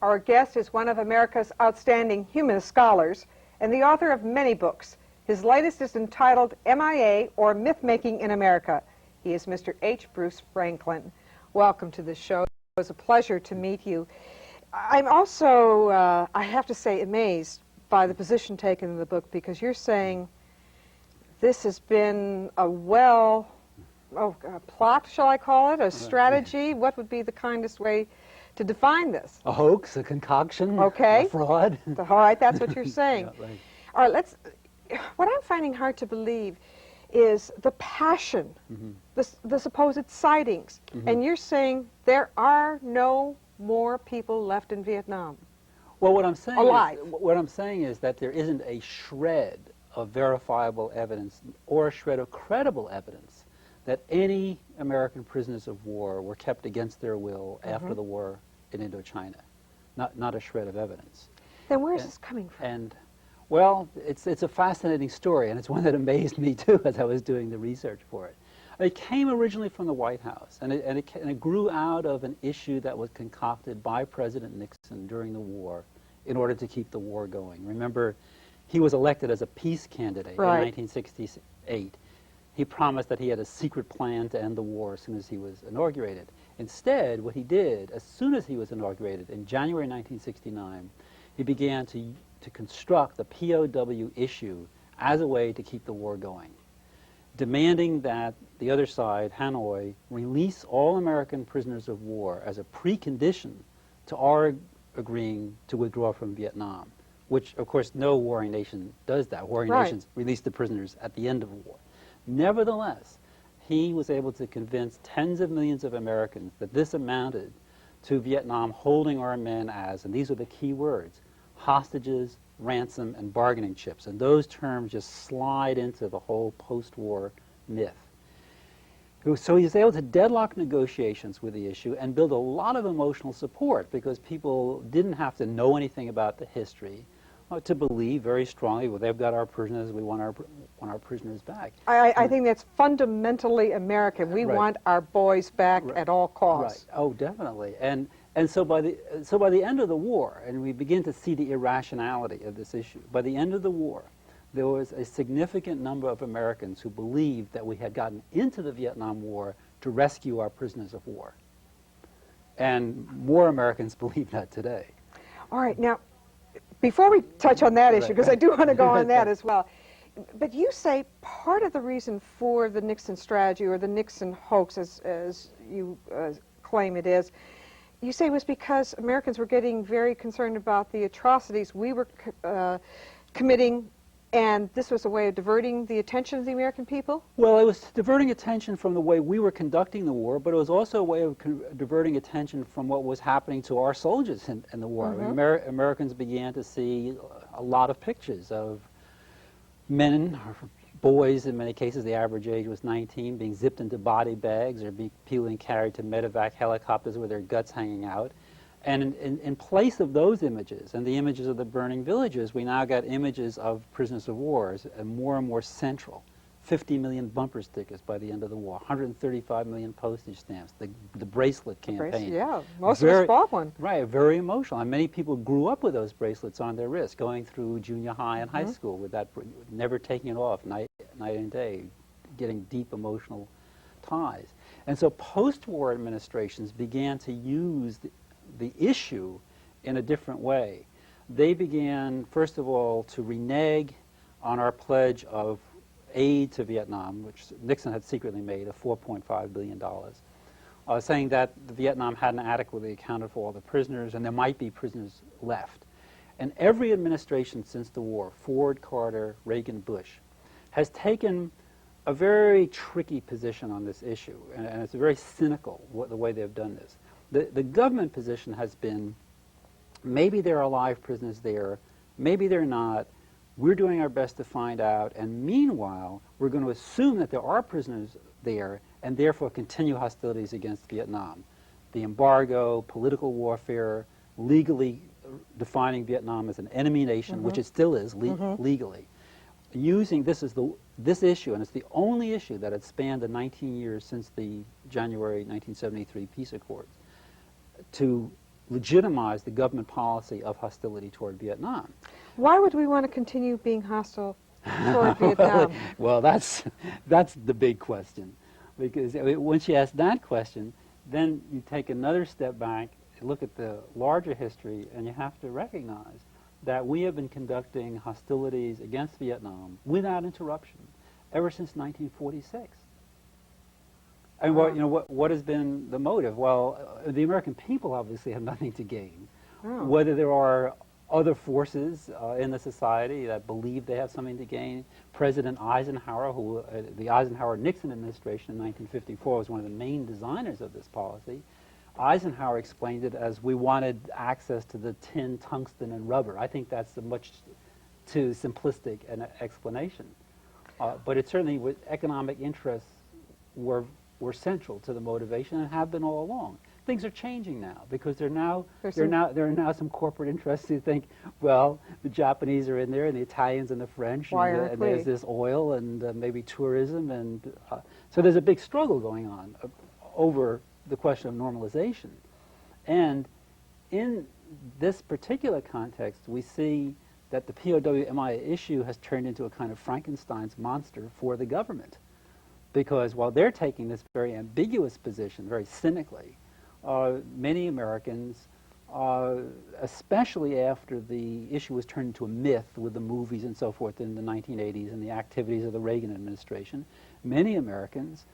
Our guest is one of America's outstanding humanist scholars and the author of many books. His latest is entitled MIA, or Mythmaking in America. He is Mr. H. Bruce Franklin. Welcome to the show. It was a pleasure to meet you. I'm also, I have to say, amazed by the position taken in the book, because you're saying this has been a a plot, shall I call it, a strategy? What would be the kindest way to define this? A hoax, a concoction, okay. A fraud. All right, that's what you're saying. Yeah, right. All right, what I'm finding hard to believe is the passion, the supposed sightings. And you're saying there are no more people left in Vietnam. Well, what I'm saying alive. What I'm saying is that there isn't a shred of verifiable evidence or a shred of credible evidence that any American prisoners of war were kept against their will after the war in Indochina. Not a shred of evidence. Then where is this coming from? And well, it's a fascinating story, and it's one that amazed me too as I was doing the research for it. It came originally from the White House, and it grew out of an issue that was concocted by President Nixon during the war in order to keep the war going. Remember, he was elected as a peace candidate in 1968. He promised that he had a secret plan to end the war as soon as he was inaugurated. Instead, what he did, as soon as he was inaugurated in January 1969, he began to construct the POW issue as a way to keep the war going, demanding that the other side, Hanoi, release all American prisoners of war as a precondition to our agreeing to withdraw from Vietnam, which, of course, no warring nation does that. Warring nations release the prisoners at the end of a war. Nevertheless, he was able to convince tens of millions of Americans that this amounted to Vietnam holding our men as, and these are the key words, hostages, ransom, and bargaining chips. And those terms just slide into the whole post-war myth. So he was able to deadlock negotiations with the issue and build a lot of emotional support, because people didn't have to know anything about the history to believe very strongly, well, they've got our prisoners, we want our prisoners back. I think that's fundamentally American. We want our boys back at all costs. Right. Oh, definitely. And so by the end of the war, and we begin to see the irrationality of this issue, by the end of the war, there was a significant number of Americans who believed that we had gotten into the Vietnam War to rescue our prisoners of war. And more Americans believe that today. All right. Now, before we touch on that issue, because I do want to go on that as well, but you say part of the reason for the Nixon strategy, or the Nixon hoax, as you claim it is, you say was because Americans were getting very concerned about the atrocities we were committing, and this was a way of diverting the attention of the American people? Well, it was diverting attention from the way we were conducting the war, but it was also a way of diverting attention from what was happening to our soldiers in the war. Americans began to see a lot of pictures of men, or boys in many cases, the average age was 19, being zipped into body bags, or being carried to medevac helicopters with their guts hanging out. And in place of those images and the images of the burning villages, we now got images of prisoners of war as more and more central. 50 million bumper stickers by the end of the war, 135 million postage stamps, the bracelet campaign. Most of us bought one. Right, very emotional. And many people grew up with those bracelets on their wrists, going through junior high and high school with that, never taking it off night and day, getting deep emotional ties. And so post-war administrations began to use the issue in a different way. They began, first of all, to renege on our pledge of aid to Vietnam, which Nixon had secretly made, of $4.5 billion, saying that Vietnam hadn't adequately accounted for all the prisoners, and there might be prisoners left. And every administration since the war, Ford, Carter, Reagan, Bush, has taken a very tricky position on this issue, and it's very cynical the way they've done this. The government position has been, maybe there are live prisoners there, maybe they're not, we're doing our best to find out, and meanwhile, we're going to assume that there are prisoners there, and therefore continue hostilities against Vietnam. The embargo, political warfare, legally defining Vietnam as an enemy nation, which it still is legally. Using this issue, and it's the only issue that had spanned the 19 years since the January 1973 peace accords, to legitimize the government policy of hostility toward Vietnam. Why would we want to continue being hostile toward Vietnam? Well, that's the big question, because once you ask that question, then you take another step back, look at the larger history, and you have to recognize that we have been conducting hostilities against Vietnam without interruption ever since 1946. And what has been the motive? Well, the American people obviously have nothing to gain. Oh. Whether there are other forces in the society that believe they have something to gain. President Eisenhower, the Eisenhower-Nixon administration in 1954 was one of the main designers of this policy. Eisenhower explained it as we wanted access to the tin, tungsten, and rubber. I think that's a much too simplistic an explanation. But it certainly, economic interests were central to the motivation and have been all along. Things are changing now because there are now some corporate interests who think, well, the Japanese are in there and the Italians and the French, and there's this oil and maybe tourism, and so there's a big struggle going on over the question of normalization. And in this particular context, we see that the POW-MIA issue has turned into a kind of Frankenstein's monster for the government, because while they're taking this very ambiguous position, very cynically, many Americans, especially after the issue was turned into a myth with the movies and so forth in the 1980s and the activities of the Reagan administration, many Americans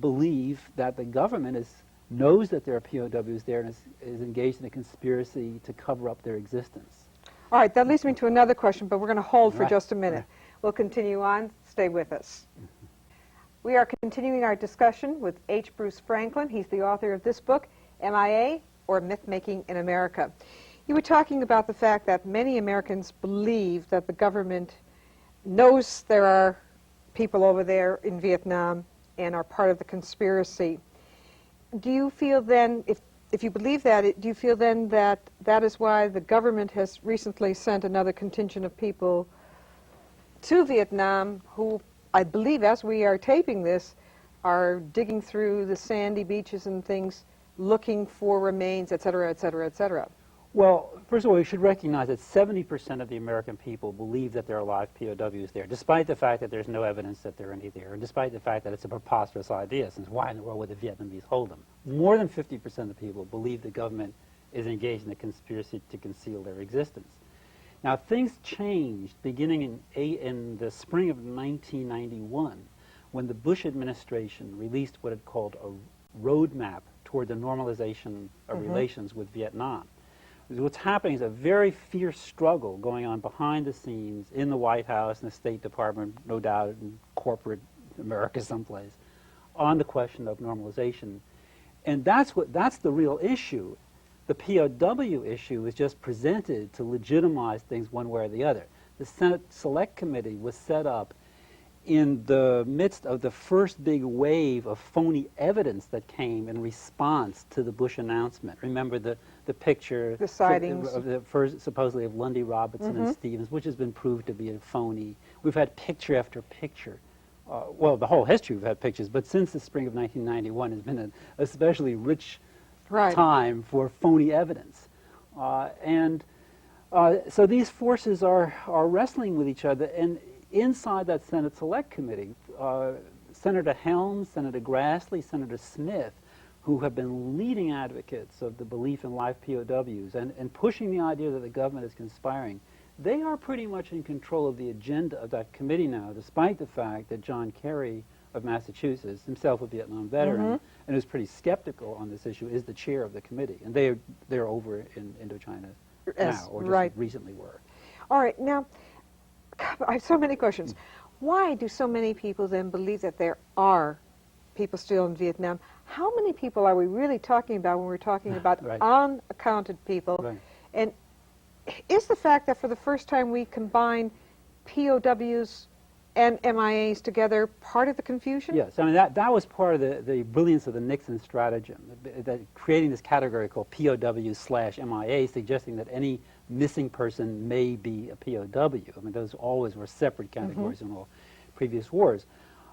believe that the government knows that there are POWs there and is engaged in a conspiracy to cover up their existence. All right, that leads me to another question, but we're going to hold for Right. just a minute. We'll continue on. Stay with us. We are continuing our discussion with H. Bruce Franklin. He's the author of this book, MIA, or Mythmaking in America. You were talking about the fact that many Americans believe that the government knows there are people over there in Vietnam and are part of the conspiracy. Do you feel then, if you believe that, do you feel then that that is why the government has recently sent another contingent of people to Vietnam who, I believe, as we are taping this, are digging through the sandy beaches and things, looking for remains, et cetera, et cetera, et cetera? Well, first of all, we should recognize that 70% of the American people believe that there are live POWs there, despite the fact that there's no evidence that there are any there, and despite the fact that it's a preposterous idea, since why in the world would the Vietnamese hold them? More than 50% of the people believe the government is engaged in a conspiracy to conceal their existence. Now, things changed beginning in the spring of 1991, when the Bush administration released what it called a roadmap toward the normalization of relations with Vietnam. What's happening is a very fierce struggle going on behind the scenes in the White House and the State Department, no doubt in corporate America someplace, on the question of normalization. And that's the real issue. The POW issue is just presented to legitimize things one way or the other. The Senate Select Committee was set up in the midst of the first big wave of phony evidence that came in response to the Bush announcement. Remember the picture, the sightings of the first, supposedly of Lundy, Robertson, and Stevens, which has been proved to be a phony. We've had picture after picture. Well, the whole history we've had pictures, but since the spring of 1991 has been an especially rich time for phony evidence. So these forces are wrestling with each other, and inside that Senate Select Committee, Senator Helms, Senator Grassley, Senator Smith, who have been leading advocates of the belief in live POWs and pushing the idea that the government is conspiring, they are pretty much in control of the agenda of that committee now, despite the fact that John Kerry of Massachusetts, himself a Vietnam veteran, and is pretty skeptical on this issue, is the chair of the committee. And they're over in Indochina now, or just recently were. All right, now, I have so many questions. Why do so many people then believe that there are people still in Vietnam? How many people are we really talking about when we're talking about unaccounted people? Right. And is the fact that for the first time we combine POWs and MIAs together part of the confusion? Yes, I mean that was part of the brilliance of the Nixon stratagem, that creating this category called POW/MIA, suggesting that any missing person may be a POW. I mean, those always were separate categories in all previous wars.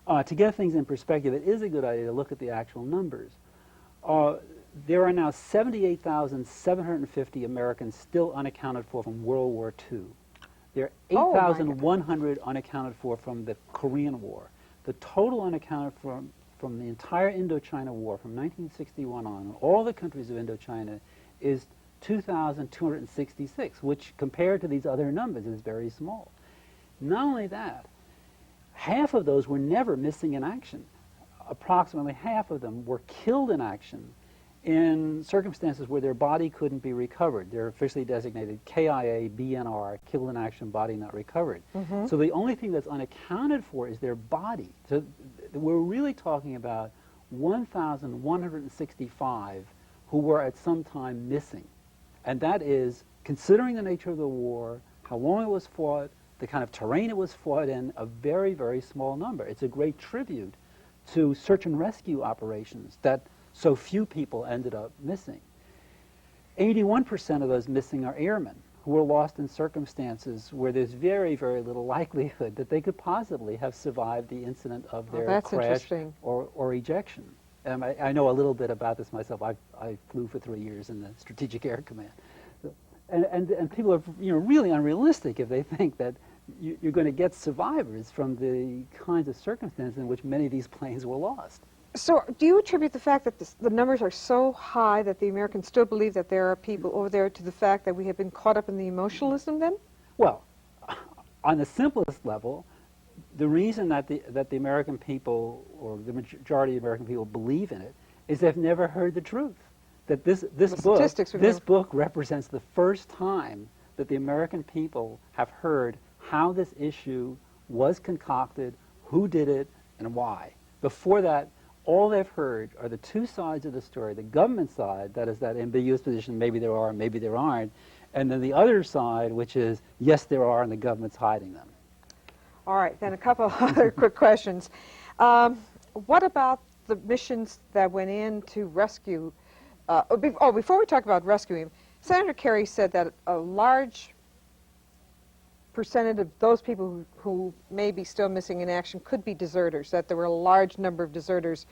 To get things in perspective, it is a good idea to look at the actual numbers. There are now 78,750 Americans still unaccounted for from World War II. There are Oh, my 8,100 unaccounted for from the Korean War. The total unaccounted for from the entire Indochina War from 1961 on, all the countries of Indochina, is 2,266, which compared to these other numbers is very small. Not only that, half of those were never missing in action. Approximately half of them were killed in action in circumstances where their body couldn't be recovered. They're officially designated KIA, BNR, killed in action, body not recovered. So the only thing that's unaccounted for is their body. So we're really talking about 1,165 who were at some time missing. And that is, considering the nature of the war, how long it was fought, the kind of terrain it was fought in, a very, very small number. It's a great tribute to search and rescue operations that so few people ended up missing. 81% of those missing are airmen who were lost in circumstances where there's very, very little likelihood that they could possibly have survived the incident of their crash or ejection. I know a little bit about this myself. I flew for 3 years in the Strategic Air Command. And people are really unrealistic if they think that you're going to get survivors from the kinds of circumstances in which many of these planes were lost. So do you attribute the fact that the numbers are so high that the Americans still believe that there are people over there to the fact that we have been caught up in the emotionalism then? Well, on the simplest level, the reason that the American people, or the majority of American people, believe in it is they've never heard the truth. That this book represents the first time that the American people have heard how this issue was concocted, who did it, and why. Before that, all they've heard are the two sides of the story. The government side, that is that ambiguous position, maybe there are, maybe there aren't, and then the other side, which is, yes, there are, and the government's hiding them. All right, then a couple of other quick questions. What about the missions that went in to rescue? Before we talk about rescuing, Senator Kerry said that a large percentage of those people who may be still missing in action could be deserters, that there were a large number of deserters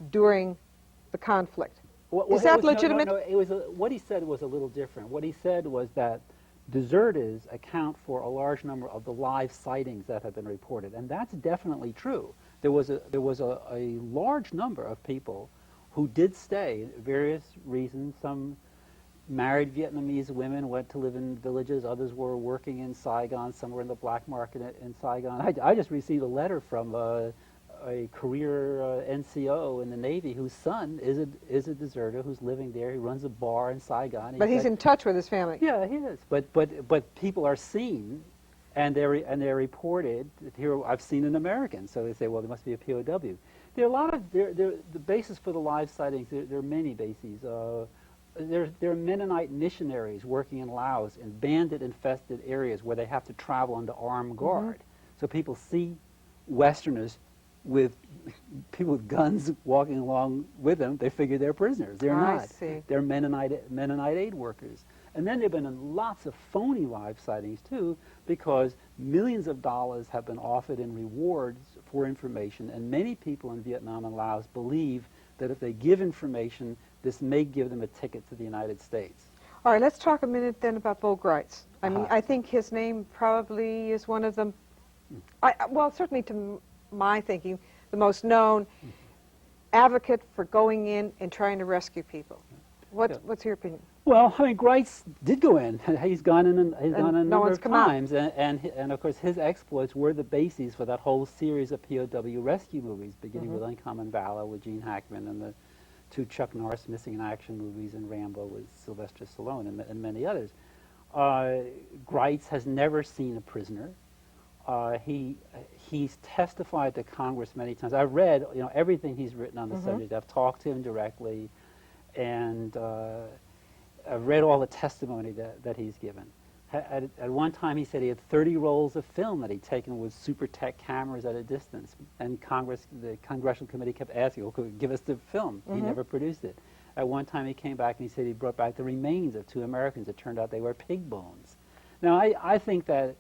during the conflict. Is that legitimate? No, what he said was a little different. What he said was that deserters account for a large number of the live sightings that have been reported, and that's definitely true. There was a large number of people who did stay, various reasons. Some married Vietnamese women went to live in villages. Others were working in Saigon. Some were in the black market in Saigon. I just received a letter from a career NCO in the Navy whose son is a deserter who's living there. He runs a bar in Saigon. But he's in touch with his family. Yeah, he is. But people are seen, and they're reported. Here, I've seen an American, so they say, well, there must be a POW. There are a lot of the basis for the live sightings. There are many bases. There are Mennonite missionaries working in Laos in bandit-infested areas where they have to travel under armed guard. So people see Westerners with people with guns walking along with them. They figure they're prisoners. They're not. I see. They're Mennonite aid workers. And then there have been lots of phony live sightings, too, because millions of dollars have been offered in rewards for information, and many people in Vietnam and Laos believe that if they give information, this may give them a ticket to the United States. All right, let's talk a minute then about Bo Gritz. I mean, I think his name probably is one of them, well, certainly to my thinking, the most known advocate for going in and trying to rescue people. What's your opinion? Well, I mean, Gritz did go in. He's gone in a number of times, and of course his exploits were the basis for that whole series of POW rescue movies, beginning with Uncommon Valor with Gene Hackman and the two Chuck Norris missing in action movies and Rambo with Sylvester Stallone and many others. Gritz has never seen a prisoner. He's testified to Congress many times. I've read everything he's written on the subject. I've talked to him directly, and I've read all the testimony that he's given. At one time, he said he had 30 rolls of film that he'd taken with Super Tech cameras at a distance, and the Congressional Committee kept asking, well, could you give us the film? He never produced it. At one time, he came back and he said he brought back the remains of two Americans. It turned out they were pig bones. Now, I think that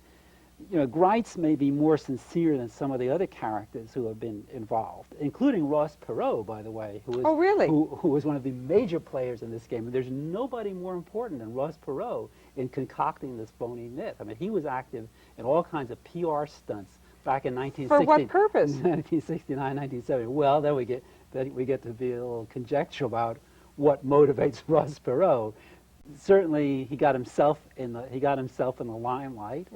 Greitz may be more sincere than some of the other characters who have been involved, including Ross Perot, by the way, who was, Oh, really? who was one of the major players in this game. And there's nobody more important than Ross Perot in concocting this phony myth. I mean, he was active in all kinds of PR stunts back in 1960. For what purpose? 1969, 1970. Well, then we get to be a little conjectural about what motivates Ross Perot. Certainly, he got himself in the limelight.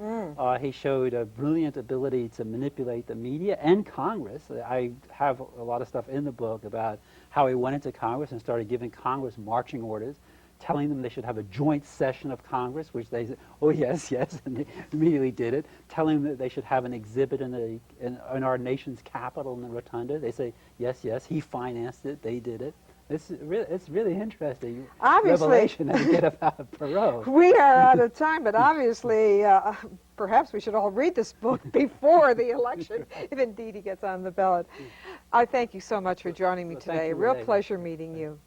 He showed a brilliant ability to manipulate the media and Congress. I have a lot of stuff in the book about how he went into Congress and started giving Congress marching orders, telling them they should have a joint session of Congress, which they said, oh yes, yes, and they immediately did it. Telling them that they should have an exhibit in our nation's capital in the Rotunda. They say, yes, yes, he financed it, they did it. It's really interesting revelation that you get about Perot. We are out of time, but obviously, perhaps we should all read this book before the election, if indeed he gets on the ballot. I thank you so much for joining me today. A real pleasure meeting you.